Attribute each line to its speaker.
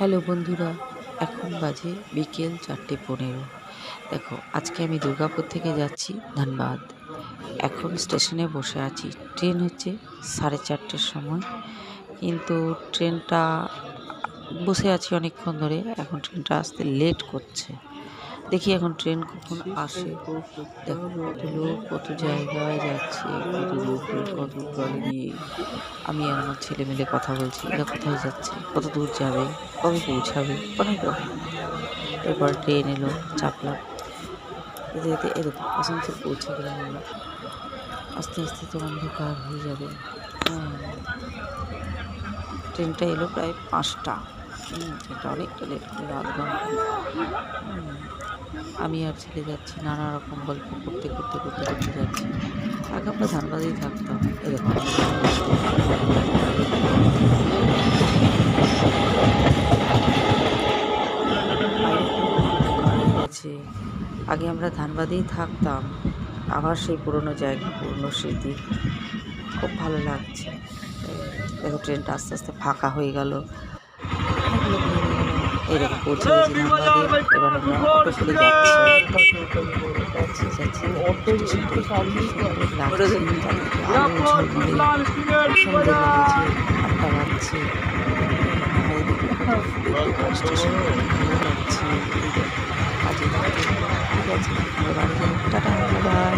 Speaker 1: Hello বন্ধুরা, এখন বাজে বিকেল 4:15। দেখো, আজকে আমি দুর্গাপুর থেকে যাচ্ছি ধানবাদ। এখন স্টেশনে বসে আছি। ট্রেন হচ্ছে 4:30-র সময়, কিন্তু ট্রেনটা বসে আছি অনেকক্ষণ ধরে। এখন ট্রেনটা আসতে লেট করছে। দেখি এখন ট্রেন কখন আসে। দেখো কত লোক, কত জায়গায় যাচ্ছে, কত দূর দূর, কত ট্রলি নিয়ে আমি আর আমার ছেলে মিলে কথা বলছি। এরা কোথায় যাচ্ছে, কত দূর যাবে, কবে পৌঁছাবে, অনেক রকম। এরপর ট্রেন এলো, চাপলাম। যেতে যেতে এরকম আসানসোল পৌঁছে গেলাম আমরা। আস্তে আস্তে তো অন্ধকার হয়ে যাবে। ট্রেনটা এলো প্রায় 5টা। ট্রেনটা অনেকটা লেট করলো, আধ ঘন্টা। আমি আর ছেলে যাচ্ছি, নানা রকম গল্প করতে করতে করতে করতে যাচ্ছি। আগে আমরা ধানবাদেই থাকতাম। এরকম গেছে। আগে আমরা ধানবাদেই থাকতাম। আবার সেই পুরনো জায়গা, পুরনো স্মৃতি, খুব ভালো লাগছে। দেখো ট্রেনটা আস্তে আস্তে ফাঁকা হয়ে গেল। অনেক লোক নেমে গেল। এইরকম পৌঁছে গেছি ধানবাদে। এবার আমরা অটো করে যাচ্ছি যাচ্ছি স্টেশনটা কি সুন্দর লাগছে, চারদিকে আলো ঝলমলে, সন্ধে লেগেছে, 8টা বাজছে। আমাদের দিকে স্টেশনটা ভালো লাগছে। কাজে যাচ্ছে। ঠিক আছে, আমরা বাড়ি যাই। Tata, by.